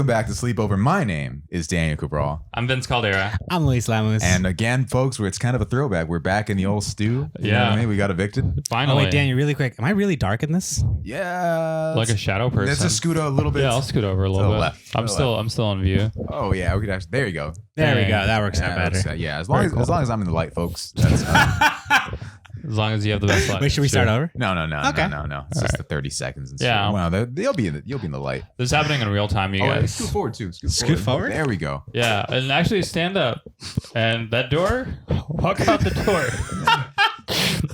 Welcome back to Sleepover. My name is Daniel Cabral. I'm Vince Caldera. I'm Luis Lamus. And again, folks, it's kind of a throwback. We're back in the old stew. You know what I mean? We got evicted. Finally. Oh, wait, Daniel, really quick. Am I really dark in this? Yeah. Like a shadow person. Let's just scoot a little bit. Yeah, I'll scoot over a little bit. Left. I'm still on view. Oh, yeah. We could actually. There you go. There we go. That works out better. Yeah. As long as I'm in the light, folks. That's, As long as you have the best light. Wait, should we start over? No. Okay. No. It's just the 30 seconds. And Yeah. Wow. You'll be in the light. This is happening in real time, you guys. Scoot forward too. Scoot forward? There we go. Yeah, and actually stand up. And that door, walk out the door.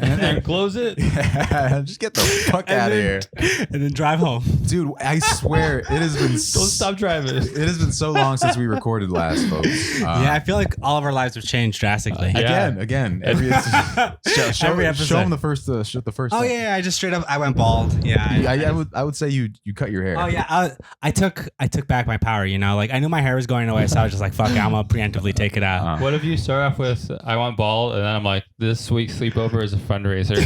and then close it. Yeah, just get the fuck out of here. And then drive home. Dude, I swear, it has been... Don't stop driving. It has been so long since we recorded last, folks. Yeah, I feel like all of our lives have changed drastically. Again. Every Every episode. Show them the first. Oh, yeah. I just straight up, I went bald. Yeah. I would say you cut your hair. Oh, yeah. I took back my power, you know? Like, I knew my hair was going away, so I was just like, fuck it, I'm going to preemptively take it out. What if you start off with, I want bald, and then I'm like, this week's sleepover is a fundraiser.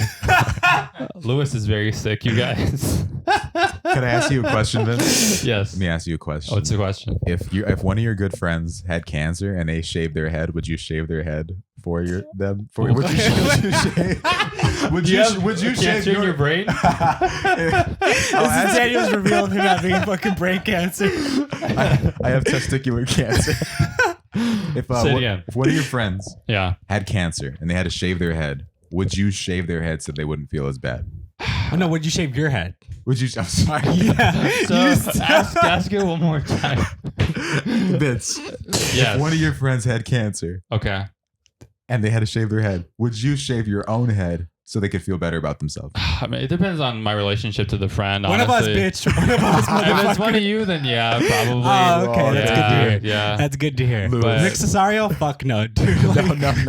Lewis is very sick, you guys. Can I ask you a question, Vince? Yes. Let me ask you a question. What's the question? If one of your good friends had cancer and they shaved their head, would you shave their head for them? Would you shave? Would you shave your brain? This is Daniel's reveal of him having fucking brain cancer. I have testicular cancer. If one of your friends had cancer and they had to shave their head, would you shave their head so they wouldn't feel as bad? Oh, no, would you shave your head? Would you? I'm sorry. Yeah. So ask it one more time. Vince, yes. If one of your friends had cancer, okay, and they had to shave their head, would you shave your own head so they could feel better about themselves? I mean, it depends on my relationship to the friend. One honestly. of us, bitch. One of us, if it's one of you, then yeah, probably. Oh, okay. That's good to hear. Yeah. That's good to hear. But Nick Cesario? Fuck no, dude. No.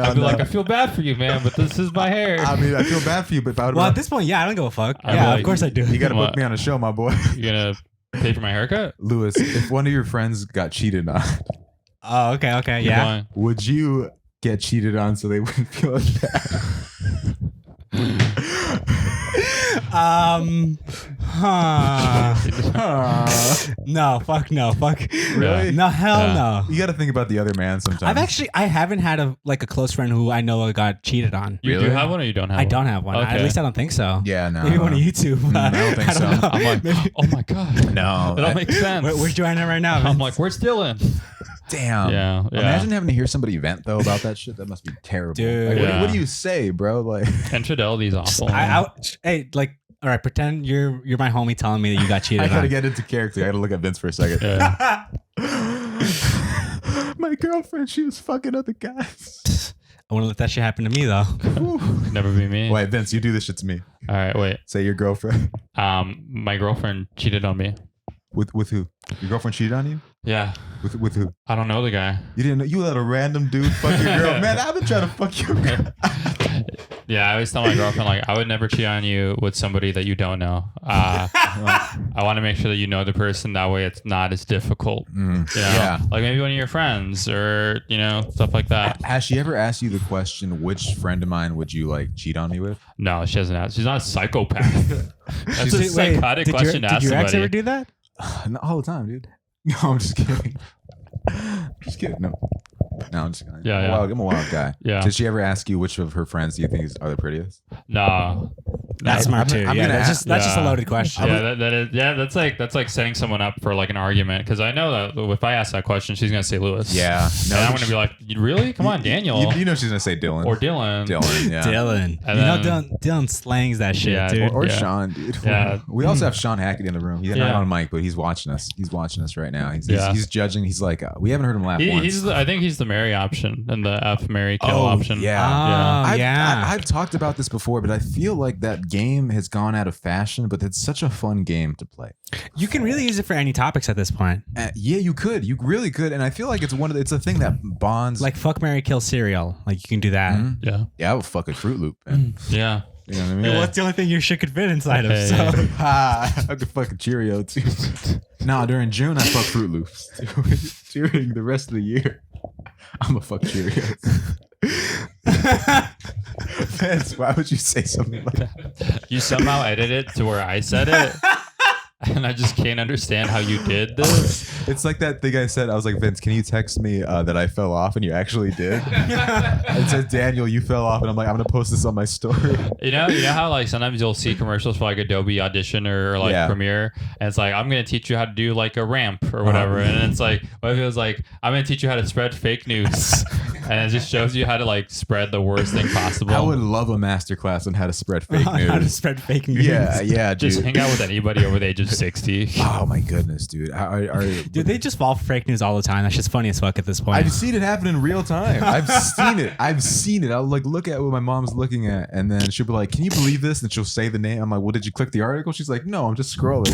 I'd be like, I feel bad for you, man, but this is my hair. I mean, I feel bad for you, but if I would... Well, at this point, yeah, I don't give a fuck. I'm Yeah, like, of course I do. You got to book me on a show, my boy. You gonna pay for my haircut? Lewis, if one of your friends got cheated on... Oh, okay, Keep yeah. going. Would you get cheated on so they wouldn't feel as bad? No, fuck no, fuck. Really? No, hell no. You got to think about the other man sometimes. I haven't had a close friend who I know got cheated on. You Really? do have one or you don't have I one? don't have one. Okay. At least I don't think so. Yeah, no. Maybe one of you two. I don't think so. know. I'm like, oh my God. No. That makes sense. Where's Joanna right now? I'm like, where's Dylan? Damn. Yeah. Imagine having to hear somebody vent though about that shit. That must be terrible. Dude. Like, Yeah. what do you say, bro? Like, Infidelity is awful. Hey, like, all right, pretend you're my homie telling me that you got cheated I gotta on. get into character. I gotta look at Vince for a second. Yeah. My girlfriend, she was fucking other guys. I want to let that shit happen to me though. Could never be me. Wait, Vince, you do this shit to me. All right, wait. Say your girlfriend. My girlfriend cheated on me. With who? Your girlfriend cheated on you? Yeah. With who? I don't know the guy. You didn't know? You let a random dude fuck your girl. Man, I've been trying to fuck your girl. Yeah, I always tell my girlfriend, like, I would never cheat on you with somebody that you don't know. I want to make sure that you know the person. That way it's not as difficult. You know? Yeah. Like maybe one of your friends or, you know, stuff like that. Has she ever asked you the question, which friend of mine would you like cheat on me with? No, she hasn't asked. She's not a psychopath. That's a Wait, psychotic question to ask Did your ex somebody. ever do that? Not all the time, dude. No, I'm just kidding. Just kidding. No, I'm just kidding. Yeah. I'm a wild guy. Yeah. Did she ever ask you which of her friends do you think are the prettiest? No. That's smart too. I'm Yeah, gonna that's just a loaded question. Yeah, that is. Yeah, that's like setting someone up for like an argument because I know that if I ask that question, she's gonna say Lewis. Yeah. No, and I'm gonna be like, really? Come on, Daniel. You know she's gonna say Dylan or Dylan. Dylan. Yeah. Dylan. And You know, then- Dylan slangs that shit, Yeah, dude. Or Yeah. Sean, dude. Yeah. We also have Sean Hackett in the room. He's not Yeah. on mic, but he's watching us. He's watching us right now. He's Yeah. judging. He's like, we haven't heard him laugh once. I think he's the Mary option and the F Mary kill option. Yeah. Oh, yeah. I've talked about this before, but I feel like that game has gone out of fashion, but it's such a fun game to play. You can really use it for any topics at this point. Yeah, you could. You really could. And I feel like it's a thing that bonds. Like fuck, marry, kill cereal. Like you can do that. Mhm. Yeah. Yeah, I would fuck a Fruit Loop. Man. Yeah. You know what I mean? Yeah. What's the only thing your shit could fit inside of? Hey. So I could fuck a Cheerio too. Nah, during June I fuck Fruit Loops. During the rest of the year, I'm a fuck Cheerios. Vince, why would you say something like that? You somehow edited it to where I said it. And I just can't understand how you did this. It's like that thing I said. I was like, Vince, can you text me that I fell off? And you actually did. It said, Daniel, you fell off. And I'm like, I'm going to post this on my story. You know how like sometimes you'll see commercials for like Adobe Audition or like Premiere. And it's like, I'm going to teach you how to do like a ramp or whatever. And it's like, what if it was like, I'm going to teach you how to spread fake news. And it just shows you how to like spread the worst thing possible. I would love a masterclass on how to spread fake news. How to spread fake news. Yeah, dude. Just hang out with anybody over the age of 60. Oh my goodness, dude. Dude, they just fall for fake news all the time. That's just funny as fuck at this point. I've seen it happen in real time. I've seen it. I'll like look at what my mom's looking at, and then she'll be like, "Can you believe this?" And she'll say the name. I'm like, "Well, did you click the article?" She's like, "No, I'm just scrolling."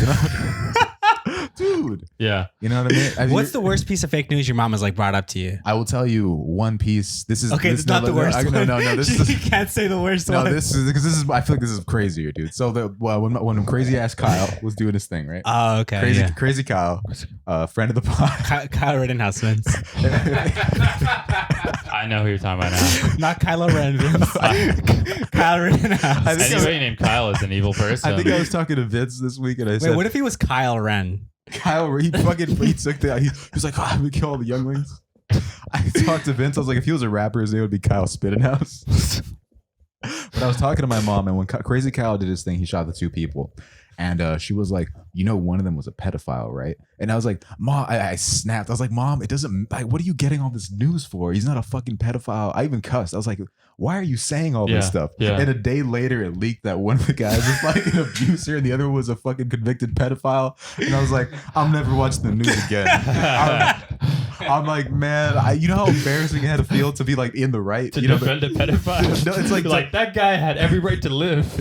Dude. Yeah. You know what I mean? What's the worst piece of fake news your mom has like brought up to you? I will tell you one piece. This is okay. It's not the worst. No. This is. You can't say the worst one. No, this is because this is. I feel like this is crazier, dude. So when crazy ass Kyle was doing his thing, right? Oh, okay. Crazy Kyle, friend of the pod. Kyle Rittenhouse, Vince. I know who you're talking about now. Not Kylo Ren, Vince. Kyle Rittenhouse. Anybody named Kyle is an evil person. I think I was talking to Vince this week, and I said, "Wait, what if he was Kyle Ren?" Kyle, he took that. He was like, "Oh, I'm gonna kill all the younglings." I talked to Vince. I was like, if he was a rapper, his name would be Kyle Spittenhouse. But I was talking to my mom, and when Crazy Kyle did his thing, he shot the two people. And she was like, one of them was a pedophile, right? And I was like, Mom, I snapped. I was like, Mom, it doesn't, like, what are you getting all this news for? He's not a fucking pedophile. I even cussed. I was like, why are you saying all this stuff? Yeah. And a day later, it leaked that one of the guys was like an abuser and the other was a fucking convicted pedophile. And I was like, I'm never watching the news again. I'm like, man, you know how embarrassing it had to feel to be like in the right? To defend a pedophile? No, it's like that guy had every right to live.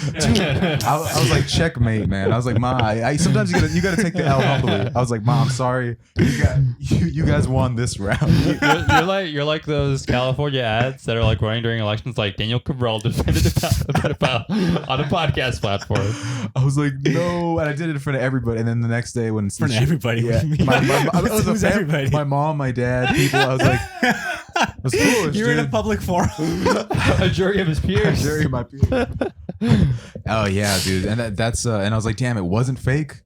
Dude, I was like, checkmate, man. I was like, Ma, sometimes you gotta take the L humbly. I was like, Ma, I'm sorry. You guys won this round. You're like those California ads that are like running during elections, like Daniel Cabral defended a pedophile on a podcast platform. I was like, no, and I did it in front of everybody. And then the next day, when in front of everybody, who's everybody? My mom, my dad, people. I was like, that's foolish. You're in a public forum. A jury of his peers. A jury of my peers. Oh yeah, dude, and that's and I was like, damn, it wasn't fake.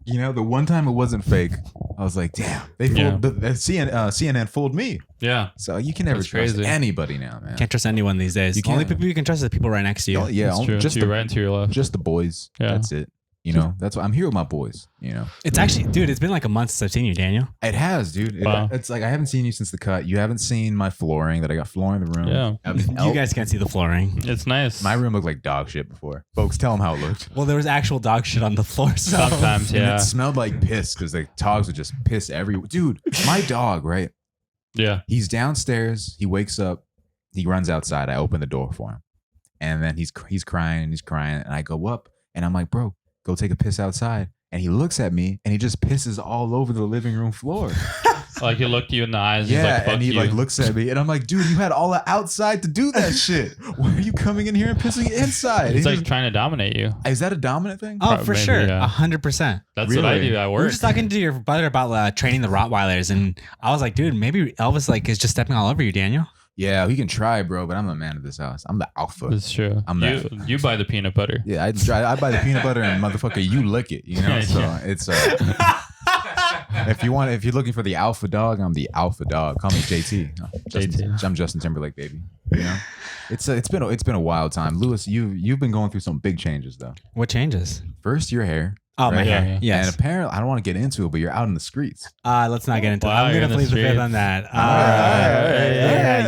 The one time it wasn't fake, I was like, damn, they fooled CNN fooled me. Yeah. So you can never trust anybody now, man. Can't trust anyone these days. The only people you can trust are the people right next to you. Yeah, that's true. Just to your right and to your left. Just the boys. Yeah. That's it. That's why I'm here with my boys. It's actually, dude, it's been like a month since I've seen you, Daniel. It has, dude. It's like I haven't seen you since the cut. You haven't seen my flooring that I got flooring in the room. Yeah. You guys can't see the flooring. It's nice. My room looked like dog shit before. Folks, tell them how it looked. Well, there was actual dog shit on the floor. Sometimes, yeah. And it smelled like piss because the dogs would just piss everywhere. Dude, my dog, right? Yeah. He's downstairs. He wakes up. He runs outside. I open the door for him. And then he's crying. And I go up and I'm like, bro, go take a piss outside. And he looks at me and he just pisses all over the living room floor. Like he looked you in the eyes. Yeah, and he like looks at me and I'm like, dude, you had all the outside to do that shit. Why are you coming in here and pissing inside? He's like trying to dominate you. Is that a dominant thing? Oh, for sure. 100%. That's really what I do. I work. We were just talking to your brother about training the Rottweilers, and I was like, dude, maybe Elvis is just stepping all over you, Daniel. Yeah, he can try, bro, but I'm the man of this house. I'm the alpha. That's true. You buy the peanut butter. Yeah, I buy the peanut butter and motherfucker, you lick it. So it's if you're looking for the alpha dog, I'm the alpha dog. Call me JT. I'm Justin Timberlake, baby. It's been a wild time. Lewis, you've been going through some big changes though. What changes? First, your hair. Oh, right? My hair. Yes. And apparently, I don't want to get into it, but you're out in the streets. Let's not get into it. I'm going to plead the fifth on that.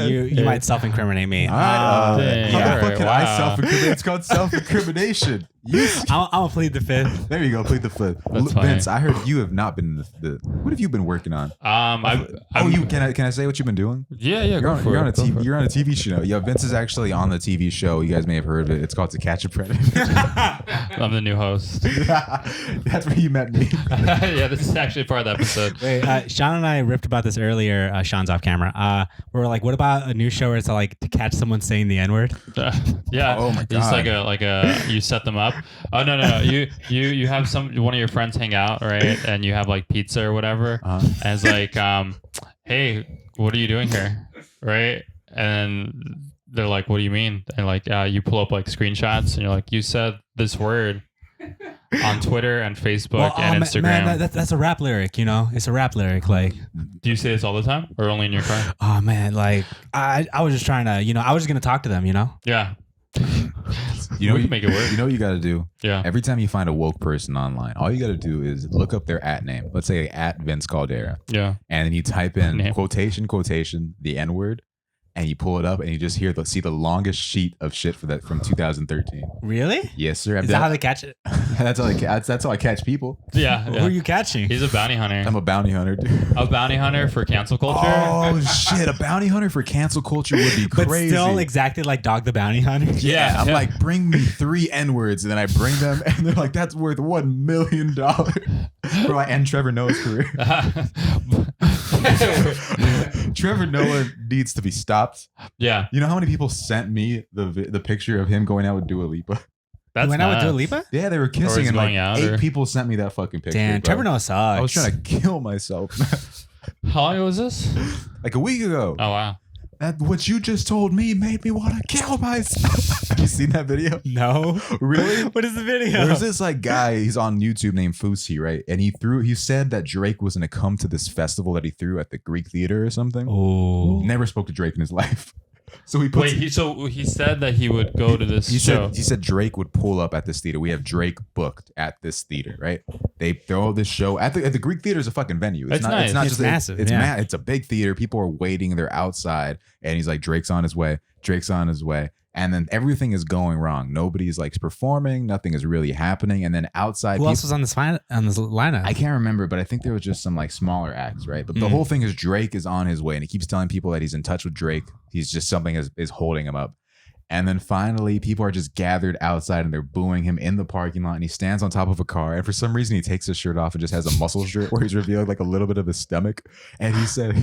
You might self-incriminate me. How the fuck can I self-incriminate? It's called self-incrimination. I'm going to plead the fifth. There you go. Plead the fifth. Vince, I heard you have not been in the what have you been working on? Can I say what you've been doing? Yeah. You're on a TV show. Yeah, Vince is actually on the TV show. You guys may have heard of it. It's called To Catch a Predator. I'm the new host. That's where you met me. Yeah, this is actually part of the episode. Wait, Sean and I ripped about this earlier. Sean's off camera. We were like, what about a new show where it's like to catch someone saying the N-word? Yeah. Oh my god. It's like a you set them up. Oh no. You have one of your friends hang out, right? And you have like pizza or whatever. And it's like, hey, what are you doing here? Right? And they're like, what do you mean? And like, you pull up like screenshots and you're like, you said this word. on Twitter and Facebook and Instagram. Man, that's a rap lyric, you know? It's a rap lyric. Like, do you say this all the time or only in your car? oh man, like I was just trying to, you know, I was just gonna talk to them, you know? Yeah. You know, We can make it work. You know what you got to do? Yeah. Every time you find a woke person online, all you got to do is look up their @name. Let's say @Vince Caldera. Yeah. And then you type in Name. quotation, the N word, and you pull it up and you just see the longest sheet of shit for that from 2013. Really? Yes, sir. Is that how they catch it? That's how I catch people. Yeah. Who are you catching? He's a bounty hunter. I'm a bounty hunter, dude. A bounty hunter for cancel culture. Oh shit! A bounty hunter for cancel culture would be But crazy. still exactly like Dog the Bounty Hunter. Yeah. I'm like, bring me 3 N-words, and then I bring them, and they're like, that's worth $1 million for my and Trevor Noah's career. Trevor Noah needs to be stopped. Yeah. You know how many people sent me the picture of him going out with Dua Lipa? That's You went out with nuts. Dua Lipa? Yeah, they were kissing, he's and like going out, 8 or- people sent me that fucking picture. Damn, bro. Trevor Noah sucks. I was trying to kill myself How long ago was this? like a week ago. Oh wow. That what you just told me made me want to kill myself. Have you seen that video? No. Really? What is the video? There's this like guy, he's on YouTube named Fusi, right? And he said that Drake was gonna come to this festival that he threw at the Greek Theater or something. Oh. Never spoke to Drake in his life. So he puts Wait, he said that he would go to this show. he said Drake would pull up at this theater. We have Drake booked at this theater, right? They throw this show at the Greek Theater is a fucking venue. It's nice. It's not It's just massive, It's yeah. It's a big theater. People are waiting. They're outside, and he's like, Drake's on his way. Drake's on his way. And then everything is going wrong. Nobody's like performing. Nothing is really happening. And then outside, Who else was on this lineup? I can't remember, but I think there was just some like smaller acts, right? But the whole thing is Drake is on his way, and he keeps telling people that he's in touch with Drake. He's just something is holding him up. And then finally, people are just gathered outside and they're booing him in the parking lot. And he stands on top of a car. And for some reason, he takes his shirt off and just has a muscle shirt where he's revealing like a little bit of his stomach. And he said,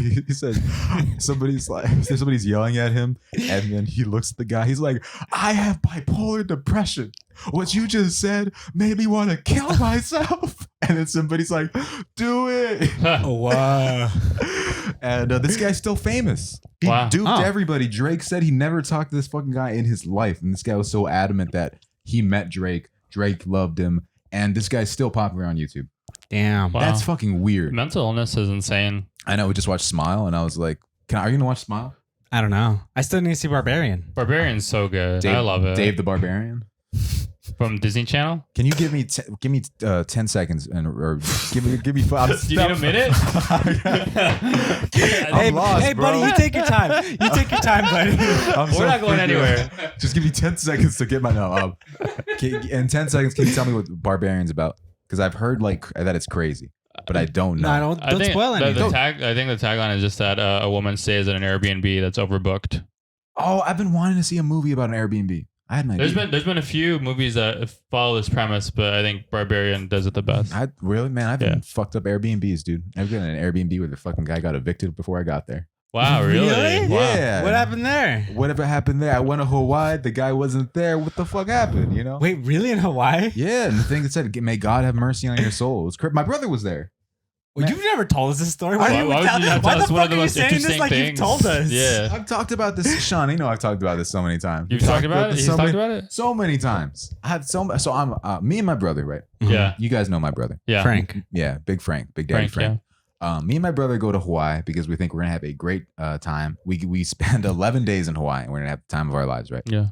somebody's yelling at him. And then he looks at the guy. He's like, I have bipolar depression. What you just said made me want to kill myself. And then somebody's like, do it. Oh, wow. And this guy's still famous. He Wow. duped Oh. everybody. Drake said he never talked to this fucking guy in his life. And this guy was so adamant that he met Drake. Drake loved him. And this guy's still popular on YouTube. Damn. Wow. That's fucking weird. Mental illness is insane. I know. We just watched Smile, and I was like, are you going to watch Smile? I don't know. I still need to see Barbarian. Barbarian's so good. I love it. Dave the Barbarian. From Disney Channel. Can you give me 10 seconds or give me 5? Do you need a minute? I'm lost, hey, bro. buddy, you take your time. You take your time, buddy. We're not going anywhere. Just give me 10 seconds to get my no. In 10 seconds, can you tell me what Barbarian's about? Because I've heard like that it's crazy, but I don't know. No, don't spoil anything. I think the tagline is just that a woman stays at an Airbnb that's overbooked. Oh, I've been wanting to see a movie about an Airbnb. I had an idea. There's been a few movies that follow this premise, but I think Barbarian does it the best. I've been fucked up Airbnbs, dude. I've been in an Airbnb where the fucking guy got evicted before I got there. Wow, really? Really? Wow. Yeah. What happened there? Whatever happened there? I went to Hawaii. The guy wasn't there. What the fuck happened? You know? Wait, really in Hawaii? Yeah, and the thing that said, "May God have mercy on your soul." It was my brother was there. Well, you've never told us this story. Why would you not tell why us the one fuck of the are you most saying this interesting like things? you've told us? Yeah. I've talked about this, Sean. You know I've talked about this so many times. You've talked about it? this You've talked about it? so many times. I have so I'm me and my brother, right? Yeah. You guys know my brother. Yeah. Frank. Yeah, Big Daddy Frank. Me and my brother go to Hawaii because we think we're gonna have a great time. We spend 11 days in Hawaii and we're gonna have the time of our lives, right? Yeah.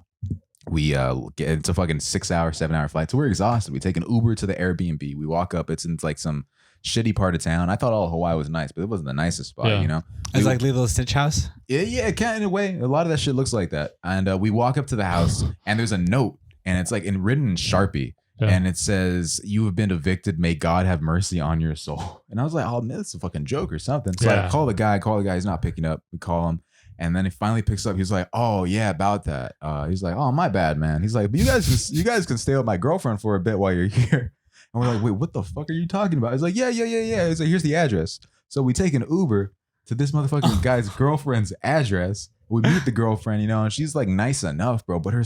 We get it's a fucking 7-hour flight, so we're exhausted. We take an Uber to the Airbnb. We walk up. It's in like some shitty part of town. I thought all of Hawaii was nice, but it wasn't the nicest spot. Yeah. You know, It's like Lilo Stitch House. yeah, kind of in a way. A lot of that shit looks like that. And we walk up to the house, and there's a note, and it's like written in Sharpie. Yeah. And it says, "You have been evicted. May God have mercy on your soul." And I was like, "Oh man, it's a fucking joke or something." So I call the guy. He's not picking up. We call him, and then he finally picks up. He's like, "Oh yeah, about that." He's like, "Oh my bad, man." He's like, "But you guys can stay with my girlfriend for a bit while you're here." And we're like, "Wait, what the fuck are you talking about?" He's like, "Yeah." He's like, "Here's the address." So we take an Uber to this motherfucking guy's girlfriend's address. We meet the girlfriend, you know, and she's like nice enough, bro. But her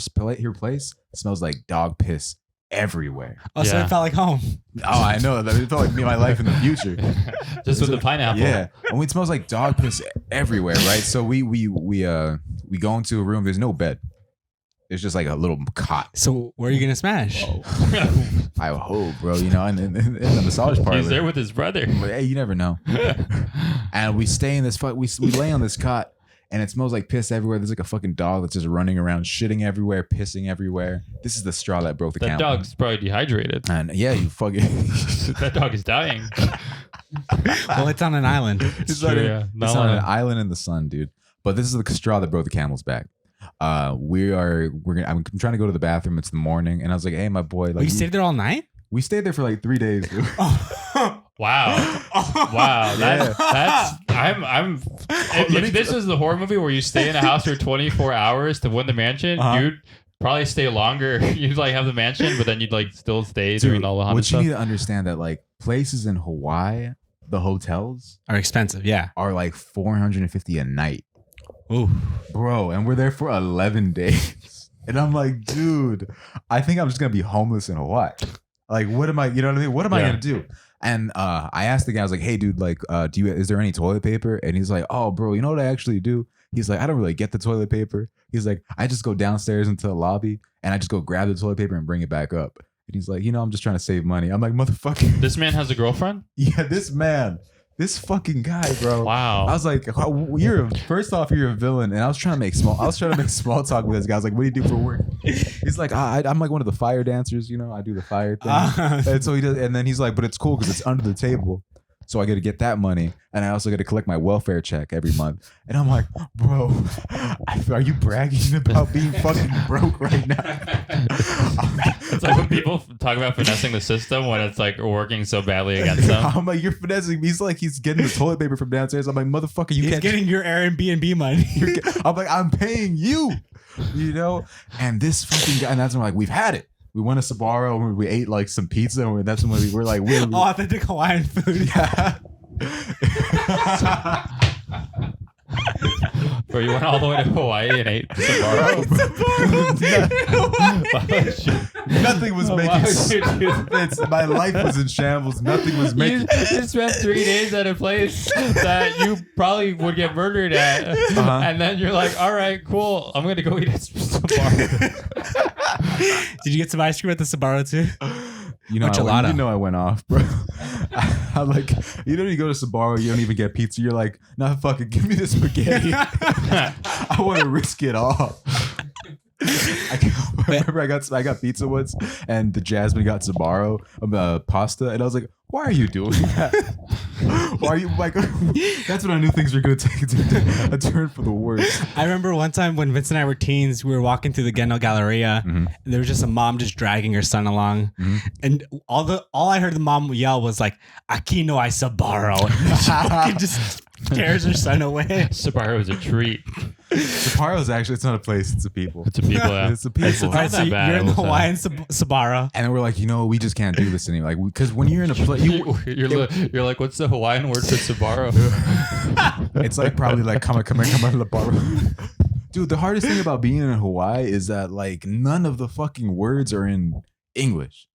place smells like dog piss everywhere. Oh, so it felt like home. Oh, I know. It felt like me, my life in the future. Just with the pineapple. Yeah, and it smells like dog piss everywhere, right? So we go into a room. There's no bed. It's just like a little cot. So where are you gonna smash? I hope, bro. You know, and in the massage parlor. He's there with his brother. But, hey, you never know. And we stay in this. We lay on this cot, and it smells like piss everywhere. There's like a fucking dog that's just running around, shitting everywhere, pissing everywhere. This is the straw that broke the That camel. dog's probably dehydrated. And yeah, you fucking. That dog is dying. Well, it's on an island. It's true, on, yeah. it's on an island in the sun, dude. But this is the straw that broke the camel's back. I'm trying to go to the bathroom. It's the morning, and I was like, "Hey, my boy, like, You stayed there all night? we stayed there for like 3 days, dude." Wow. Wow. That's I'm if this is the horror movie where you stay in a house for 24 hours to win the mansion, you'd probably stay longer. You'd like have the mansion, but then you'd like still stay doing all the haunted What stuff. you need to understand that like places in Hawaii, the hotels Are expensive, yeah. are like $450 a night. Ooh. Bro, and we're there for 11 days. And I'm like, dude, I think I'm just going to be homeless in Hawaii. Like, what am I, you know what I mean? What am I going to do? And I asked the guy, I was like, hey, dude, like, is there any toilet paper? And he's like, oh, bro, you know what I actually do? He's like, I don't really get the toilet paper. He's like, I just go downstairs into the lobby and I just go grab the toilet paper and bring it back up. And he's like, you know, I'm just trying to save money. I'm like, motherfucker. This man has a girlfriend? Yeah, this fucking guy, bro. Wow. I was like, first off, you're a villain. And I was trying to make small talk with this guy. I was like, what do you do for work? He's like, I'm like one of the fire dancers, you know, I do the fire thing. And so he does, and then he's like, but it's cool because it's under the table. So I got to get that money. And I also got to collect my welfare check every month. And I'm like, bro, are you bragging about being fucking broke right now? It's like when people talk about finessing the system when it's like working so badly against them. I'm like, you're finessing me. He's like, he's getting the toilet paper from downstairs. I'm like, motherfucker, you He's can't. getting your Airbnb money. I'm like, I'm paying you, you know? And this fucking guy, and that's when I'm like, we've had it. We went to Sbarro and we ate like some pizza. And that's when we were like, we're Authentic Hawaiian food. yeah. Bro, you went all the way to Hawaii and ate Sbarro. Nothing was making sense. My life was in shambles. Nothing was making You spent 3 days at a place that you probably would get murdered at. And then you're like, all right, cool. I'm going to go eat at Sbarro. Did you get some ice cream at the Sbarro too? You know, I went off, bro. I'm like, you don't even go to Sbarro, you don't even get pizza. You're like, nah, fucking give me the spaghetti. I want to risk it all. I remember I got pizza once, and the Jasmine got Sbarro pasta, and I was like, why are you doing that? Why are you like? That's when I knew things were going to take a turn for the worse. I remember one time when Vince and I were teens, we were walking through the Geno Galleria, and there was just a mom just dragging her son along, and all I heard the mom yell was like, "Aquí no hay Sbarro," and she fucking just scares her son away. Sbarro is a treat. Sbarro is actually, it's not a place, it's a people. It's a people. Yeah. It's a people. It's not All right, so that bad, you're in the I will say. Hawaiian Sbarro. And then we're like, you know, we just can't do this anymore. Like, because when you're in a place, You're like, what's the Hawaiian word for Sbarro? it's like probably like come la barro. Dude, the hardest thing about being in Hawaii is that like none of the fucking words are in English.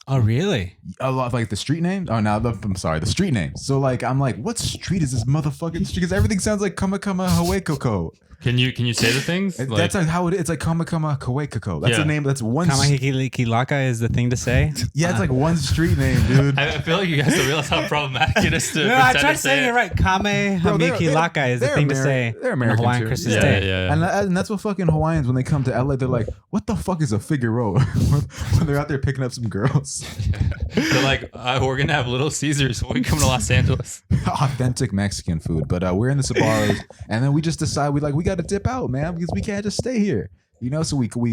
Oh, really? A lot of like the street names. Oh, no, I'm sorry, the street names. So like, I'm like, what street is this motherfucking street? Because everything sounds like kama Hawaii Koko. Can you say the things? That's like how it is. It's like kama Hawaii Koko. That's Yeah. the name. That's one. Kamahikilaka is the thing to say. Yeah, it's like one street name, dude. I feel like you guys don't realize how problematic it is to No, I pretend tried to say saying it right. Kamehikilaka is the they're thing to Ameri- say they're on a American Hawaiian too. Christmas Yeah, Day. yeah. And that's what fucking Hawaiians, when they come to LA, they're like, what the fuck is a Figueroa? When they're out there picking up some girls. They're like, we're gonna have Little Caesars when we come to Los Angeles. Authentic Mexican food. But we're in the Sbarros, and then we just decide we got to dip out, man, because we can't just stay here. You know, so we call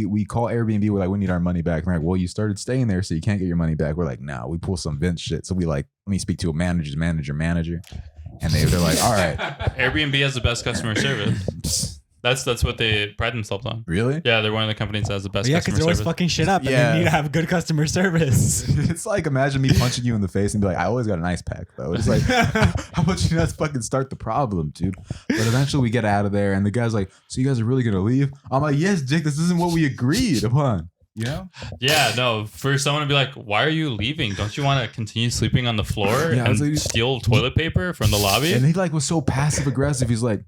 Airbnb. We're like, we need our money back. We're like, well, you started staying there, so you can't get your money back. We're like, nah, we pull some Vince shit. So we like, let me speak to a manager. And they're like, all right. Airbnb has the best customer service. That's what they pride themselves on. Really? Yeah, they're one of the companies that has the best Yeah, customer because they're always service. fucking shit up, and Yeah. they need to have good customer service. It's like, imagine me punching you in the face and be like, I always got an ice pack, though. It's like, how about you not fucking start the problem, dude? But eventually we get out of there, and the guy's like, so you guys are really going to leave? I'm like, yes, Jake, this isn't what we agreed upon. You know? Yeah, no. For someone to be like, "Why are you leaving? Don't you want to continue sleeping on the floor Yeah, I and was like- steal toilet paper from the lobby?" And he like was so passive aggressive. He's like,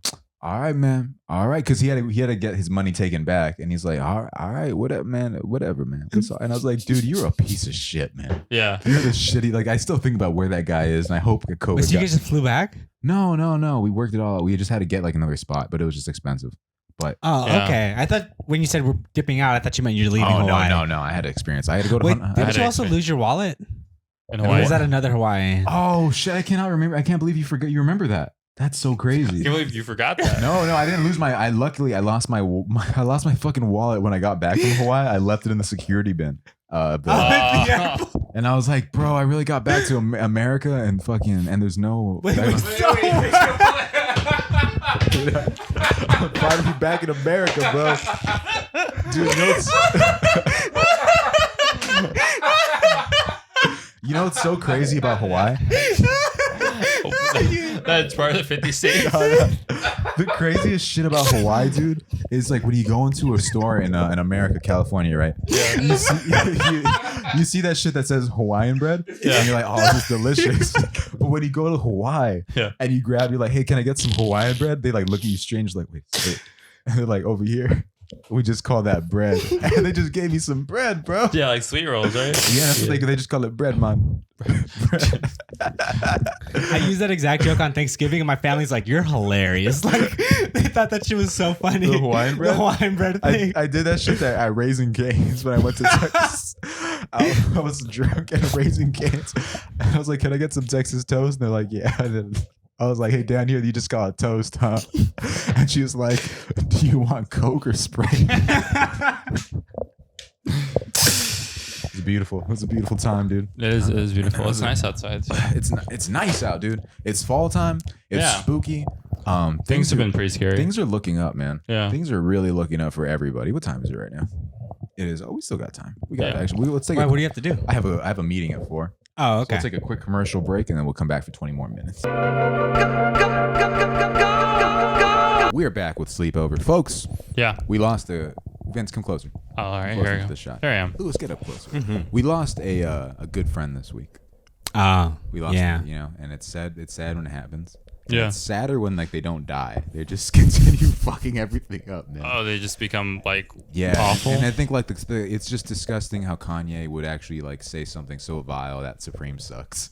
all right, man. All right. Cause he had to get his money taken back. And he's like, all right, whatever, man. Whatever, man. And I was like, dude, you're a piece of shit, man. Yeah. You're the shitty. Like, I still think about where that guy is. And I hope that COVID. Wait, so you guys just flew back? No. We worked it all out. We just had to get like another spot, but it was just expensive. But okay. I thought when you said we're dipping out, I thought you meant you're leaving Hawaii. No. I had experience. I had to go to. Wait, didn't you also lose your wallet? In Or Hawaii. was that another Hawaii? Oh shit! I cannot remember. I can't believe you forgot. You remember that? That's so I crazy. can't believe you forgot that. No, I didn't lose my. I lost my fucking wallet when I got back from Hawaii. I left it in the security bin. And I was like, bro, I really got back to America and there's no. I'm proud to be back in America, bro. Dude, you know what's so crazy about Hawaii? That's part of the 50 states. The craziest shit about Hawaii, dude, is like when you go into a store in America, California, right? Yeah. You see that shit that says Hawaiian bread, and you're like, oh, this is delicious. But when you go to Hawaii and you grab, you're like, hey, can I get some Hawaiian bread? They like look at you strange, like, wait. And they're like, over here. We just call that bread. And they just gave me some bread, bro. Yeah, like sweet rolls, right? Yeah, that's what they just call it bread, man. I use that exact joke on Thanksgiving, and my family's like, "You're hilarious!" Like they thought that shit was so funny. The Hawaiian bread. The Hawaiian bread thing. I did that shit at Raising Cane's when I went to Texas. I was drunk at Raising Cane's, and I was like, "Can I get some Texas toast?" And they're like, "Yeah." And then I was like, hey, down here, you just got a toast, huh? And she was like, do you want Coke or Sprite? It's beautiful. It was a beautiful time, dude. It is beautiful. It's nice outside. It's nice out, dude. It's fall time. It's spooky. Things have been pretty scary. Things are looking up, man. Yeah. Things are really looking up for everybody. What time is it right now? It is. Oh, we still got time. We got actually. Let's take. Why, what do you have to do? I have a meeting at 4. Oh, okay. So we'll take a quick commercial break and then we'll come back for 20 more minutes. We're back with Sleepover. Folks, we lost Vince, come closer. Oh, all right. Closer Here to I the go. shot. There I am. Lewis, get up closer. Mm-hmm. We lost a good friend this week. We lost him, and it's sad when it happens. Yeah. It's sadder when like they don't die. They just continue fucking everything up, man. Oh, they just become like awful. And I think like it's just disgusting how Kanye would actually like say something so vile that Supreme sucks.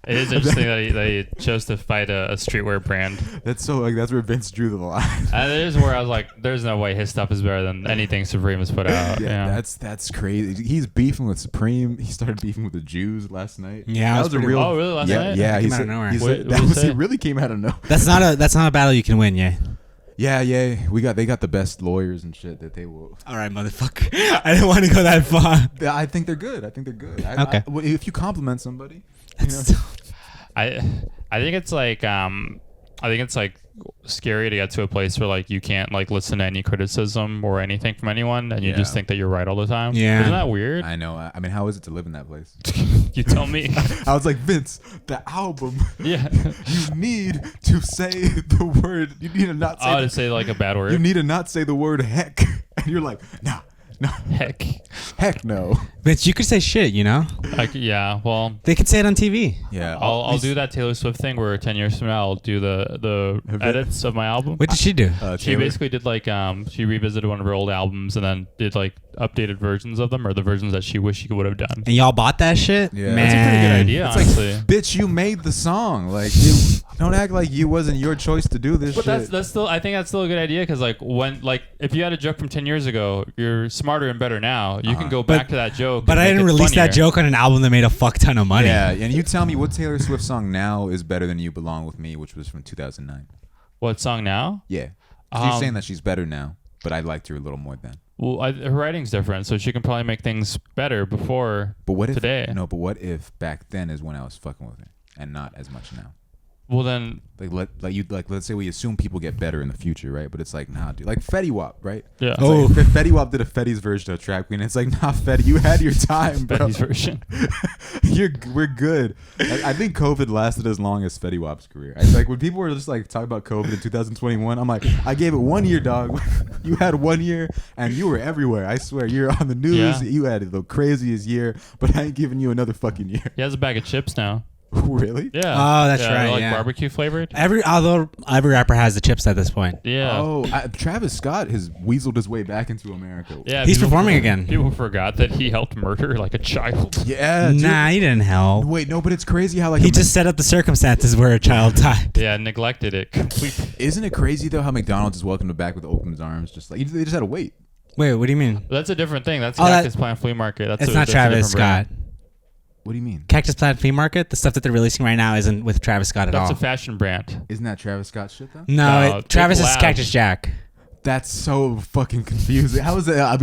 It is interesting that he chose to fight a streetwear brand. That's so like that's where Vince drew the line. And there's where I was like, there's no way his stuff is better than anything Supreme has put out. That's crazy. He's beefing with Supreme. He started beefing with the Jews last night. Yeah, that was a real. Oh, really? Last night? Yeah, he said, nowhere. He really came out of nowhere. That's not a battle you can win, yeah. Yeah. They got the best lawyers and shit that they will. All right, motherfucker. I didn't want to go that far. I think they're good. Okay. If you compliment somebody, I think it's like scary to get to a place where like you can't like listen to any criticism or anything from anyone, and you just think that you're right all the time. Yeah, isn't that weird? I know. I mean, how is it to live in that place? You tell me. I was like, Vince, the album. Yeah. You need to say the word. You need to not say. To say like a bad word. You need to not say the word heck, and you're like, nah. No. Heck no. But you could say shit, you know? Like, yeah, well. They could say it on TV. Yeah. I'll do that Taylor Swift thing where 10 years from now I'll do the edits of my album. What did she do? She basically did like, she revisited one of her old albums and then did like updated versions of them or the versions that she wished she would have done. And y'all bought that shit? Yeah. Man. That's a pretty good idea, it's honestly. Like, bitch, you made the song. Like, don't act like you wasn't your choice to do this shit. But that's still, I think that's still a good idea because like if you had a joke from 10 years ago, you're smarter and better now. You can go back to that joke. But I didn't release that joke on an album that made a fuck ton of money. Yeah, and you tell me what Taylor Swift song now is better than You Belong With Me, which was from 2009. What song now? Yeah. You're saying that she's better now, but I liked her a little more then. Well, her writing's different, so she can probably make things better before today. But what if back then is when I was fucking with her and not as much now? Well then, let's say we assume people get better in the future, right? But it's like, nah, dude. Like Fetty Wap, right? Yeah. Like, Fetty Wap did a Fetty's version of Trap Queen. It's like, nah, Fetty, you had your time, bro. Fetty's version. We're good. I think COVID lasted as long as Fetty Wap's career. I like when people were just like talking about COVID in 2021. I'm like, I gave it 1 year, dog. You had 1 year, and you were everywhere. I swear, you're on the news. Yeah. You had the craziest year, but I ain't giving you another fucking year. He has a bag of chips now. Really? Yeah. Oh, that's Yeah, right, Like yeah. barbecue flavored. Although every rapper has the chips at this point. Yeah. Oh, Travis Scott has weaseled his way back into America. Yeah. He's people performing for- again. People forgot that he helped murder like a child. Yeah. Dude. Nah, he didn't help. Wait, no, but it's crazy how like He just set up the circumstances where a child died. Yeah, neglected it completely. isn't it crazy though how McDonald's is welcomed him back with open arms? Just like they just had to wait. Wait, what do you mean? That's a different thing. That's Oh, Cactus Plant Flea Market. That's It's a, not that's a Travis different brand. Scott. What do you mean? Cactus Plant Flea Market, the stuff that they're releasing right now isn't with Travis Scott at That's all. a fashion brand. Isn't that Travis Scott shit though? No, Big Travis is Lab. Cactus Jack. That's so fucking confusing. How is that?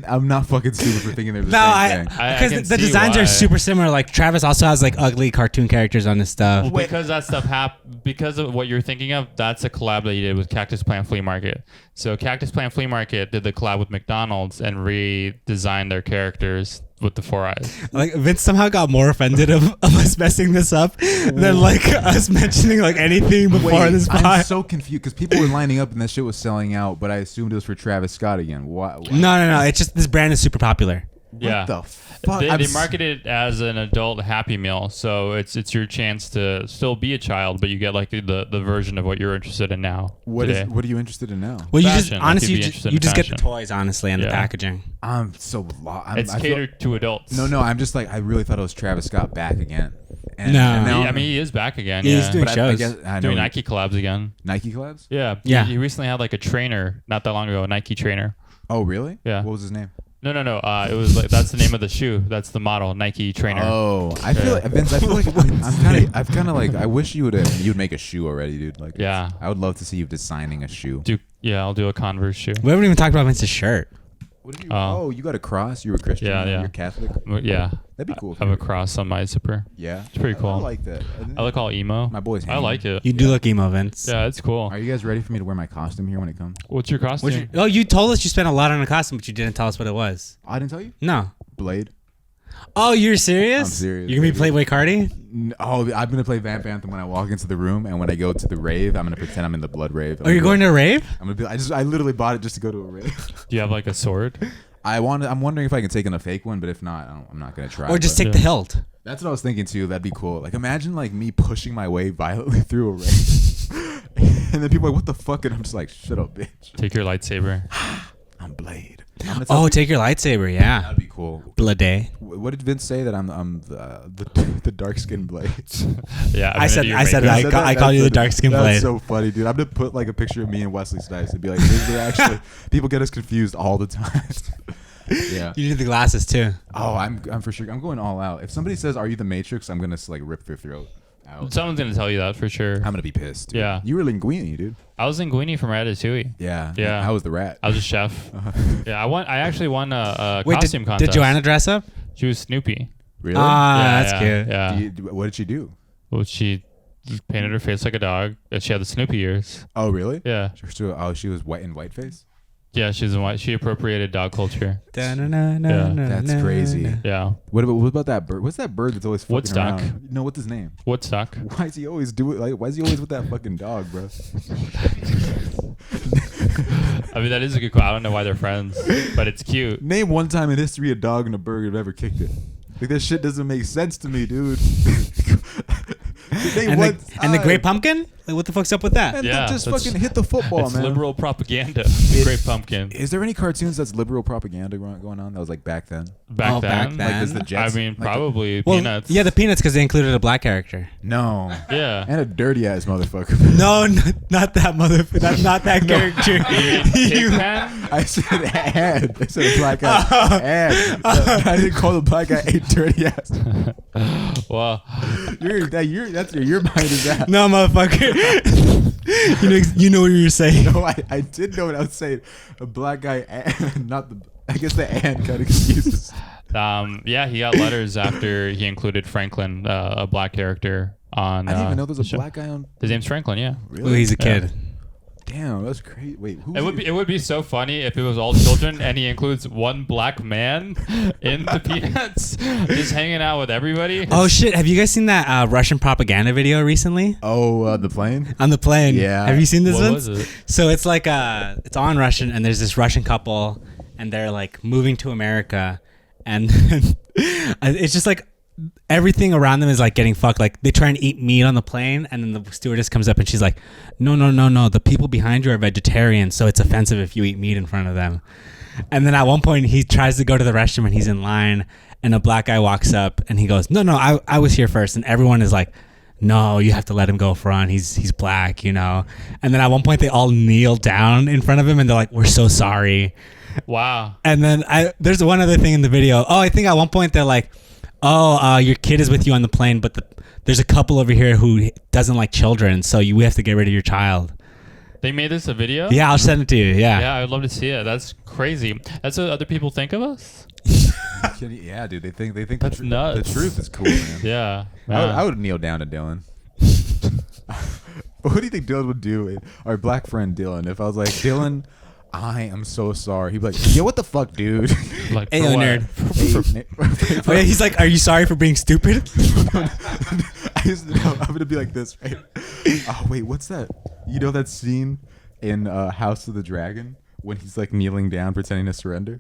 I'm not fucking stupid for thinking they're the No, same thing. I because can the see designs why. are super similar. Like Travis also has like ugly cartoon characters on his stuff. Well, because that stuff because of what you're thinking of, that's a collab that you did with Cactus Plant Flea Market. So Cactus Plant Flea Market did the collab with McDonald's and redesigned their characters with the 4 eyes. Like Vince somehow got more offended of us messing this up than like us mentioning like anything before this I'm pod. so confused because people were lining up and that shit was selling out, but I assumed it was for Travis Scott again. Why? No. It's just this brand is super popular. Yeah. What the fuck? They marketed it as an adult Happy Meal, so it's your chance to still be a child, but you get like the version of what you're interested in now. What today. are you interested in now? Well, you just Fashion. honestly Like, you you'd be just, interested you in just get the fashion. toys honestly and the Yeah. packaging. I'm so lost. It's catered to adults. No, I'm just like I really thought it was Travis Scott back again. And, No. and now I mean, he is back again. Yeah, Yeah, he's doing but I shows. guess I know doing Nike collabs again. Nike collabs. Yeah, Yeah. He recently had like a trainer not that long ago, a Nike trainer. Oh, really? Yeah. What was his name? No. It was like that's the name of the shoe. That's the model, Nike trainer. Oh, I feel like Vince. I feel like I've kind of like. I wish you would make a shoe already, dude. Like, Yeah. I would love to see you designing a shoe. I'll do a Converse shoe. We haven't even talked about Vince's shirt. What did you? Oh. Oh, you got a cross. You're a Christian. Yeah, now? yeah. You're Catholic. Yeah, That'd be cool. I have a cross on my zipper. Yeah, It's pretty cool. I like that. I look all emo. My boy's. I hanging. like it. You do look emo, Vince. Yeah, it's cool. Are you guys ready for me to wear my costume here when it comes? What's your costume? You told us you spent a lot on a costume, but you didn't tell us what it was. I didn't tell you. No. Blade. Oh, you're serious? I'm serious, You're gonna be baby. Playboy Cardi? Oh, I'm gonna play Vamp Anthem when I walk into the room, and when I go to the rave, I'm gonna pretend I'm in the blood rave. Are you going to a rave? I'm gonna be. I literally bought it just to go to a rave. Do you have like a sword? I'm wondering if I can take in a fake one, but if not, I'm not gonna try. Or just but- take the hilt? That's what I was thinking too. That'd be cool. Like imagine like me pushing my way violently through a rave, and then people are like, "What the fuck?" And I'm just like, "Shut up, bitch. Take your lightsaber. I'm Blade." I'm gonna tell Oh, people- take your lightsaber, yeah. that'd be cool. Blade. What did Vince say that I'm the dark skinned Blade? Yeah, I said I I called you the dark skin That's blade. so funny, dude. I'm gonna put like a picture of me and Wesley Snipes and be like, they're actually people get us confused all the time. Yeah. You need the glasses too. Oh, I'm for sure. I'm going all out. If somebody says, "Are you the Matrix?" I'm gonna like rip their throat out. Someone's gonna tell you that for sure. I'm gonna be pissed. Dude. Yeah. You were Linguini, dude. I was in Linguini from Ratatouille. Yeah. Yeah. I was the rat. I was a chef. Yeah, I actually won a Wait, costume contest. did Joanna dress up? She was Snoopy. Really? Ah, Yeah, that's yeah, cute. Yeah. What did she do? Well, she painted her face like a dog. And she had the Snoopy ears. Oh, really? Yeah. She was white in whiteface. Yeah, she's in white. She appropriated dog culture. That's crazy. Yeah. What about that bird? What's that bird that's always fucking Woodstock. around? No, what's his name? Woodstock. Why is he always why is he always with that fucking dog, bro? I mean, that is a good quote. I don't know why they're friends, but it's cute. Name one time in history a dog and a bird have ever kicked it. Like that shit doesn't make sense to me, dude. And the Great Pumpkin? Like, what the fuck's up with that? And Yeah, just that's- fucking hit the football, It's man. liberal propaganda. Great Pumpkin. Is there any cartoons that's liberal propaganda going on? That was like back then. Back then. back Like this, the then? Jets. I mean, like the- probably Well, Peanuts. yeah, the Peanuts because they included a black character. no. Yeah. And a dirty ass motherfucker. No, not that motherfucker. That's not that character. Pigpen? I said and. I said a black guy. And. I didn't call the black guy a dirty ass. Well, That's where your mind is at. No, motherfucker. you know what you were saying. No, I did know what I was saying. A black guy and not the. I guess the and kind of excuses. yeah, he got letters after he included Franklin, a black character, on. I didn't even know there was the a show. black guy on. His name's Franklin. Yeah. Really? Oh, he's a kid. Damn, that's crazy. Wait, who? It would be so funny if it was all children and he includes one black man in the Peanuts, just hanging out with everybody. Oh shit! Have you guys seen that Russian propaganda video recently Oh, the plane. on the plane? Yeah. Have you seen this What one? was it? So it's like it's on Russian, and there's this Russian couple, and they're like moving to America, and it's just like everything around them is like getting fucked. Like they try and eat meat on the plane, and then the stewardess comes up and she's like, no, the people behind you are vegetarians, so it's offensive if you eat meat in front of them. And then at one point he tries to go to the restroom and he's in line, and a black guy walks up and he goes, no, I was here first. And everyone is like, no, you have to let him go front. He's black, you know. And then at one point they all kneel down in front of him and they're like, we're so sorry. Wow. And then there's one other thing in the video. Oh, I think at one point they're like, oh, your kid is with you on the plane, but there's a couple over here who doesn't like children, so we have to get rid of your child. They made this a video? Yeah, I'll send it to you. Yeah. Yeah, I'd love to see it. That's crazy. That's what other people think of us? Yeah, dude. They think That's nuts. The truth is cool, man. Yeah. I would kneel down to Dylan. What do you think Dylan would do? Our black friend Dylan. If I was like, Dylan, I am so sorry. He'd be like, yo, what the fuck, dude? Like, Hey, for what? nerd. Oh, yeah, he's like, are you sorry for being stupid? I'm gonna be like this, right? Oh wait, what's that? You know that scene in House of the Dragon when he's like kneeling down, pretending to surrender?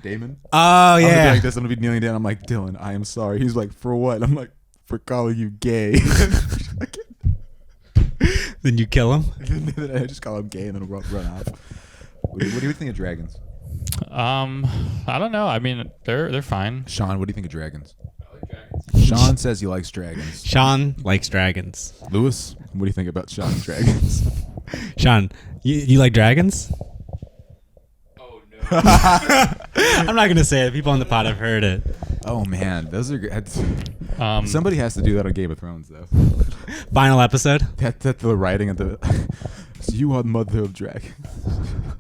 Damon. Oh I'm gonna be yeah. like this. I'm gonna be kneeling down. I'm like, Dylan, I am sorry. He's like, for what? I'm like, for calling you gay. Then you kill him. Then I just call him gay and then run off. What do you think of dragons? I don't know. I mean, they're fine. Sean, what do you think of dragons? I like dragons. Sean says he likes dragons. Sean likes dragons. Lewis, what do you think about Sean's dragons? Sean, you like dragons? Oh no. I'm not gonna say it. People on the pod have heard it. Oh man, those are good. Somebody has to do that on Game of Thrones, though. Final episode. That's the writing of the. So you are mother of dragons,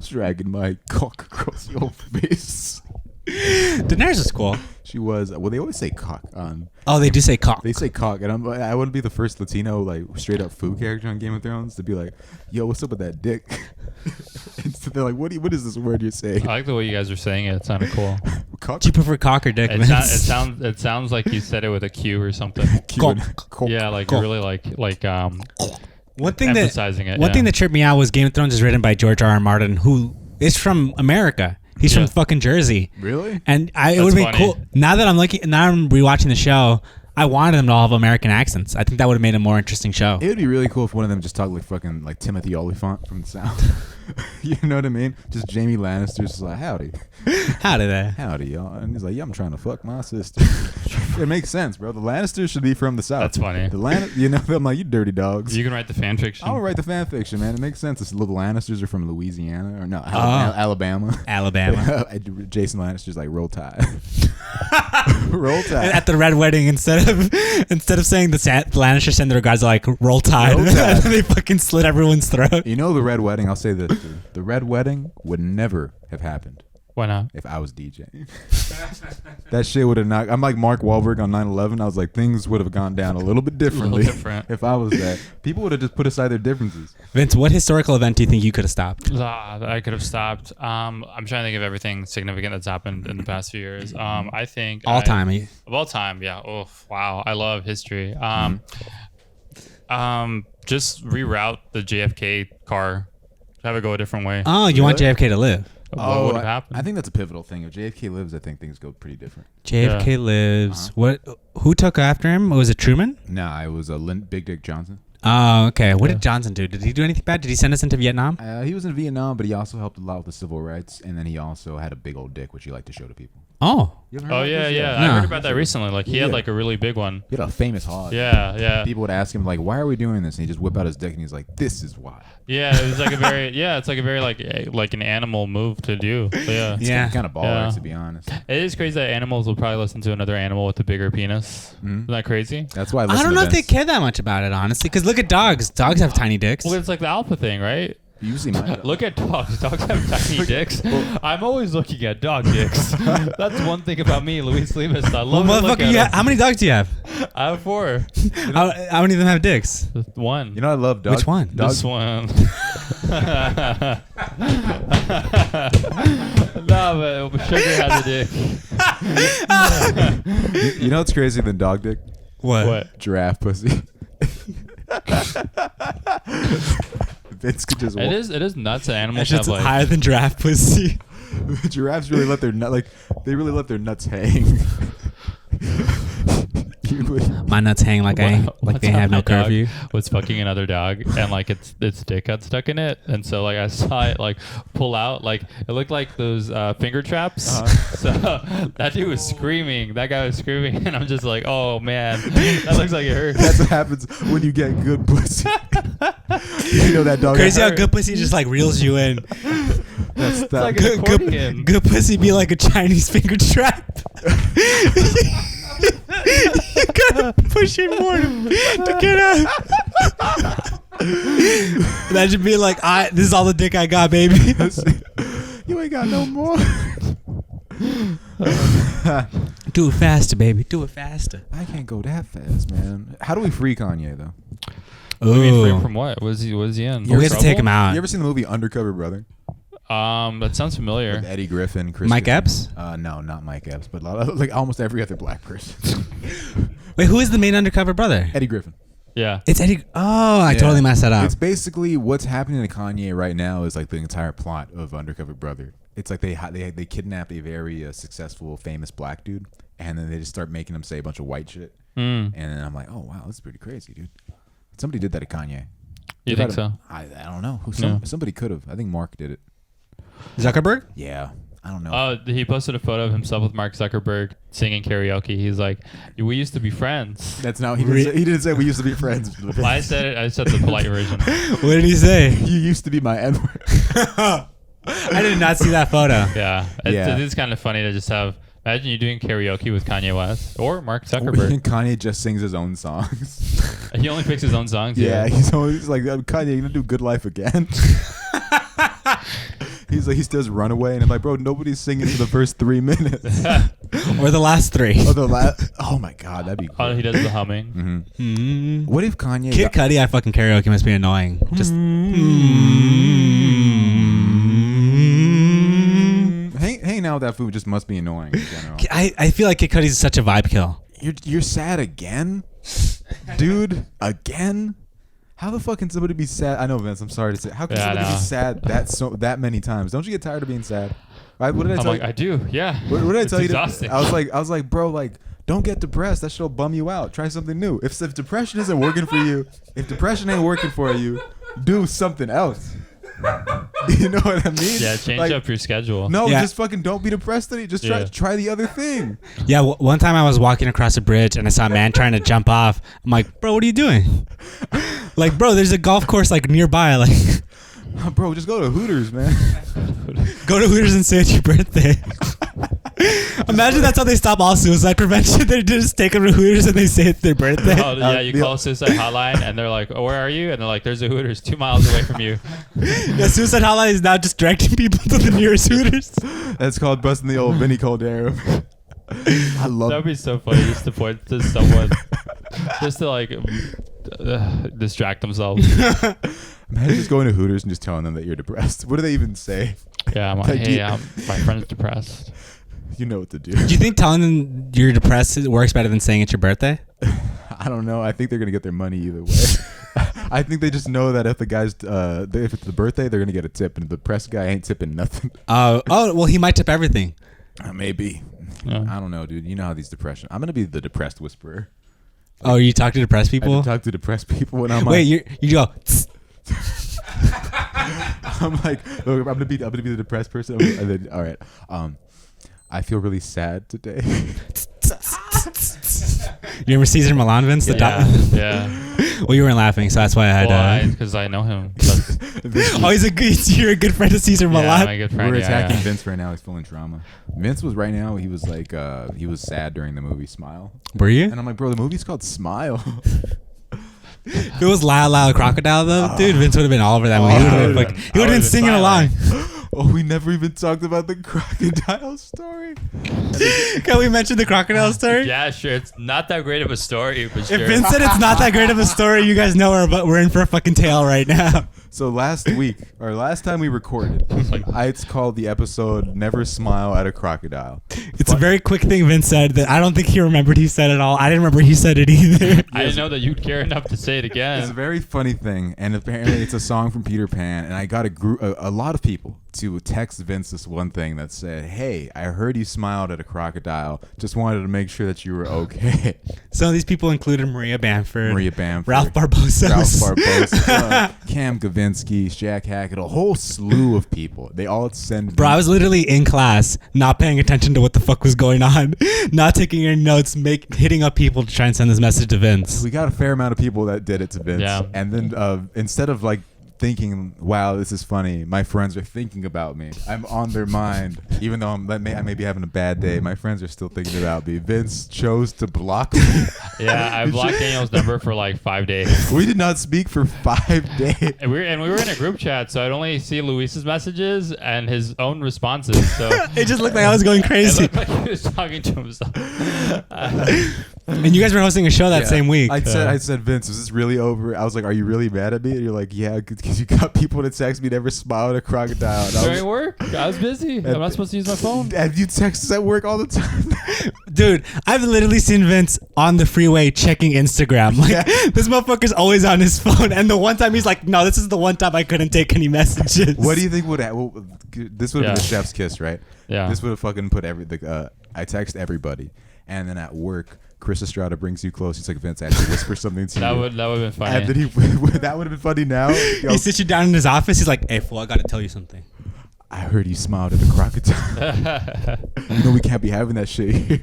dragging my cock across your face. Daenerys is cool. She was. Well, they always say cock on. Oh, they do say cock. They say cock, and I wouldn't be the first Latino like straight up food character on Game of Thrones to be like, "Yo, what's up with that dick?" And so they're like, "What is this word you're saying?" I like the way you guys are saying it. It sounded cool. Cock. Do you prefer cock or dick? It sounds like you said it with a Q or something. Cock. Yeah, like Cock. really like One thing emphasizing it. One thing that tripped me out was Game of Thrones is written by George R.R. Martin, who is from America. He's from fucking Jersey. Really? And it would have been cool. Now that I'm rewatching the show, I wanted them to all have American accents. I think that would have made a more interesting show. It would be really cool if one of them just talked like fucking like Timothy Olyphant from the South. You know what I mean? Just Jamie Lannister's just like, howdy. Howdy, y'all. And he's like, yeah, I'm trying to fuck my sister. It makes sense, bro. The Lannisters should be from the South. That's funny. I'm like, you dirty dogs. You can write the fan fiction. I'll write the fan fiction, man. It makes sense. The Lannisters are from Louisiana or no, Alabama. Jason Lannister's like, roll tide. Roll tide. At the Red Wedding, instead of saying the Lannisters send their guys like roll tide, Roll tide. they fucking slit everyone's throat. You know the Red Wedding? I'll say this, dude. The Red Wedding would never have happened Why not? if I was DJing. That shit would have not. I'm like Mark Wahlberg on 9/11. I was like, things would have gone down a little bit differently if I was that. People would have just put aside their differences. Vince, what historical event do you think you could have stopped? I could have stopped. I'm trying to think of everything significant that's happened in the past few years. I think All time. Of all time, yeah. Oh wow, I love history. Just reroute the JFK car. Have it go a different way. Oh, you want JFK to live? What would have happened? I think that's a pivotal thing. If JFK lives, I think things go pretty different. JFK lives. What? Who took after him? Was it Truman? Nah, it was Big Dick Johnson. Oh, okay. What did Johnson do? Did he do anything bad? Did he send us into Vietnam? He was in Vietnam, but he also helped a lot with the civil rights, and then he also had a big old dick, which he liked to show to people. Oh. You ever heard about Yeah. this? I heard about that recently. Like he had like a really big one. He had a famous hog. Yeah. People would ask him like, "Why are we doing this?" And he just whip out his dick, and he's like, "This is why." Yeah, it was like a very it's like a very like an animal move to do. But Yeah. Kind of baller, to be honest. It is crazy that animals will probably listen to another animal with a bigger penis. Isn't that crazy? That's why I don't know if they care that much about it, honestly. Because look at dogs. Dogs have tiny dicks. Well, it's like the alpha thing, right? You see my dog. Look at dogs. Dogs have tiny dicks. I'm always looking at dog dicks. That's one thing about me, Luis Lemus. I love to look at them. How many dogs do you have? I have 4. How many of them have dicks? 1. You know I love dogs. Which one? This one. No, but Sugar has a dick. You know what's crazier than dog dick? What? Giraffe pussy. Vince could just. It is nuts that animals That's have like. higher than giraffe pussy. Giraffes really let their nuts hang. puberty. My nuts hang like they have no curfew. Was fucking another dog, and like its dick got stuck in it, and so like I saw it like pull out, like it looked like those finger traps. So that dude was screaming. That guy was screaming, and I'm just like, oh man, that looks like it hurts. That's what happens when you get good pussy. You know that dog. Crazy how good pussy just like reels you in. That's It's like an accordion. Good pussy be like a Chinese finger trap. You gotta push it more to get out. Imagine being like, this is all the dick I got, baby. You ain't got no more. Do it faster, baby. Do it faster. I can't go that fast, man. How do we free Kanye though? What do you mean free from what? Was he in? We have to take him out. You ever seen the movie Undercover Brother? That sounds familiar. With Eddie Griffin, Mike Epps? No, not Mike Epps, but like almost every other black person. Wait, who is the main undercover brother? Eddie Griffin. Yeah. It's Eddie. Oh, I totally messed that up. It's basically what's happening to Kanye right now is like the entire plot of Undercover Brother. It's like they kidnap a very successful, famous black dude, and then they just start making him say a bunch of white shit. And then I'm like, oh wow, this is pretty crazy, dude. Somebody did that to Kanye. You think so? I don't know. Somebody could have. I think Mark did it. Zuckerberg? Yeah. I don't know. Oh, he posted a photo of himself with Mark Zuckerberg singing karaoke. He's like, "We used to be friends." That's not. He didn't say we used to be friends. Well, I said it. I said the polite version. What did he say? You used to be my N-word. I did not see that photo. Yeah. It's kind of funny to just have. Imagine you doing karaoke with Kanye West or Mark Zuckerberg. Kanye just sings his own songs. He only picks his own songs. Yeah, he's always like, Kanye, you gonna do Good Life again? He's like, he does Runaway, and I'm like, bro, nobody's singing for the first 3 minutes. Or the last 3. Oh my god, that'd be great. Oh, he does the humming. What if Kanye Kid Cudi at fucking karaoke must be annoying. Just hanging out with that food just must be annoying in general. I feel like Kid Cudi's such a vibe kill. You're sad again? Dude, again? How the fuck can somebody be sad? I know, Vince, I'm sorry to say. How can somebody be sad that many times? Don't you get tired of being sad? Right? What did I tell you? I do, yeah. What did I tell you? Exhausting. I was like, bro, like, don't get depressed. That shit'll bum you out. Try something new. If depression isn't working for you, if depression ain't working for you, do something else. You know what I mean? Yeah, change up your schedule. No, just fucking don't be depressed today. Just try the other thing. Yeah, one time I was walking across a bridge and I saw a man trying to jump off. I'm like, bro, what are you doing? Like, bro, there's a golf course like nearby. Like, bro, just go to Hooters, man. Go to Hooters and say it's your birthday. Imagine that's how they stop all suicide prevention. They just take them to Hooters and they say it's their birthday. Oh, yeah, you call a suicide hotline and they're like, oh, where are you? And they're like, there's a Hooters 2 miles away from you. The suicide hotline is now just directing people to the nearest Hooters. That's called busting the old Vinny Caldera. I love That'd be so funny just to point to someone just to like distract themselves. Imagine just going to Hooters and just telling them that you're depressed. What do they even say? Yeah, I'm like, hey, my friend's depressed. You know what to do. Do you think telling them you're depressed works better than saying it's your birthday? I don't know. I think they're gonna get their money either way. I think they just know that if the guy's if it's the birthday, they're gonna get a tip, and the depressed guy ain't tipping nothing. Oh, well, he might tip everything. Maybe. Yeah. I don't know, dude. You know how these depression. I'm gonna be the depressed whisperer. Oh, you talk to depressed people? I talk to depressed people when I'm Wait, you go. I'm like, look, I'm gonna be the depressed person. And then, all right. I feel really sad today. You remember Cesar Milan, Vince? Yeah. Well, you weren't laughing, so that's why I had. Because I know him. You're a good friend of Cesar Milan. Yeah, my good friend. We're attacking Vince right now. He's feeling trauma. Vince was right now. He was like, he was sad during the movie Smile. Were you? And I'm like, bro, the movie's called Smile. If it was Lyle Lyle Crocodile though, dude, Vince would have been all over that movie. He would have been singing along. Oh, we never even talked about the crocodile story. Can we mention the crocodile story? Yeah, sure. It's not that great of a story, but sure. If Vince said it's not that great of a story, you guys know we're in for a fucking tale right now. So last time we recorded, it's called the episode "Never Smile at a Crocodile." It's a very quick thing Vince said that I don't think he remembered he said it all. I didn't remember he said it either. I didn't know that you'd care enough to say it again. It's a very funny thing, and apparently it's a song from Peter Pan, and I got a lot of people to text Vince this one thing that said, "Hey, I heard you smiled at a crocodile. Just wanted to make sure that you were okay." Some of these people included Maria Bamford, Ralph Ralph Barbosa, Cam Gavinsky, Jack Hackett, a whole slew of people. They all send. Bro, I was literally in class, not paying attention to what the fuck was going on, not taking any notes, hitting up people to try and send this message to Vince. We got a fair amount of people that did it to Vince. Yeah. And then instead of like thinking, wow, this is funny, my friends are thinking about me, I'm on their mind, even though I may be having a bad day, my friends are still thinking about me. Vince chose to block me. Yeah, I blocked Daniel's number for like 5 days. We did not speak for 5 days. And we were in a group chat, so I'd only see Luis's messages and his own responses. So It just looked like I was going it crazy. looked like he was talking to himself. And you guys were hosting a show that same week. I said, Vince, is this really over? I was like, are you really mad at me? And you're like, yeah, because you got people to text me never smile at a crocodile. And During work, I was busy. I'm not supposed to use my phone. And you text us at work all the time. Dude, I've literally seen Vince on the freeway checking Instagram. Like, this motherfucker's always on his phone. And the one time he's like, no, this is the one time I couldn't take any messages. What do you think would happen? Well, this would have been the chef's kiss, right? Yeah. This would have fucking put I text everybody. And then at work, Chris Estrada brings you close. He's like, Vince, I have to whisper something to you. That would have been funny. And then that would have been funny now. Yo, He sits you down in his office. He's like, hey, fool, I got to tell you something. I heard you smiled at the crocodile. You know we can't be having that shit here.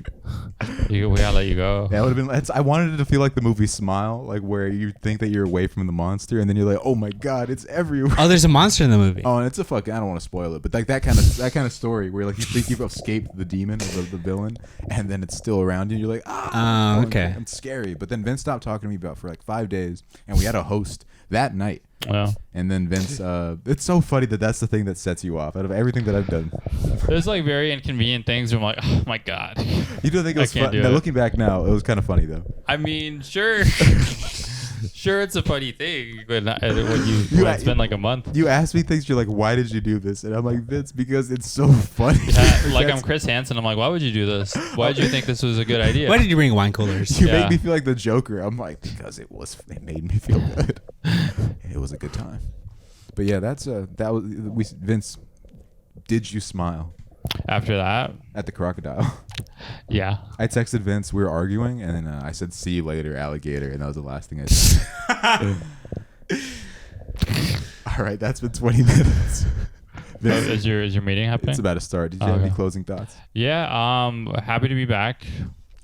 We gotta let you go. That would have been. I wanted it to feel like the movie Smile, like where you think that you're away from the monster, and then you're like, oh my god, it's everywhere. Oh, there's a monster in the movie. Oh, and it's a fucking. I don't want to spoil it, but like that kind of story where like you think you've escaped the demon or the villain, and then it's still around you. You're like, Oh, okay. It's scary. But then Vince stopped talking to me about for like 5 days, and we had a host that night. Well, And then Vince, it's so funny that that's the thing that sets you off out of everything that I've done. there's like very inconvenient things where I'm like, oh my god. You don't think it I was can't fun? do Now, it. looking back now, it was kind of funny though. I mean, sure. Sure, it's a funny thing when it's been like a month. You ask me things, you're like, why did you do this? And I'm like, Vince, because it's so funny. Like I'm Chris Hansen. I'm like, why would you do this? Why did you think this was a good idea? Why did you bring wine coolers? You Yeah. make me feel like the Joker. I'm like, because it made me feel good. It was a good time. But yeah, Vince, did you smile After that, at the crocodile? yeah. I texted Vince, we were arguing, and then I said, see you later, alligator, and that was the last thing I said. All right, that's been 20 minutes. Vince, Is your meeting happening? it's about to start. Did you have any Okay. closing thoughts? Yeah. Happy to be back.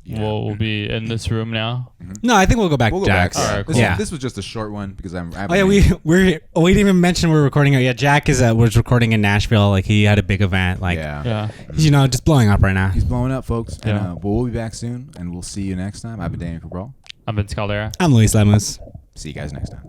Yeah. We'll be in this room now. No, I think we'll go back We'll to go back. Jack's. All right, This, cool. this was just a short one because I'm. Oh yeah, we didn't even mention we're recording. Yeah, Jack was recording in Nashville. Like he had a big event. Like Yeah. he's, just blowing up right now. He's blowing up, folks. And Yeah. we'll be back soon, and we'll see you next time. I've been Daniel Cabral. I'm Vince Caldera. I'm Luis Lemus. See you guys next time.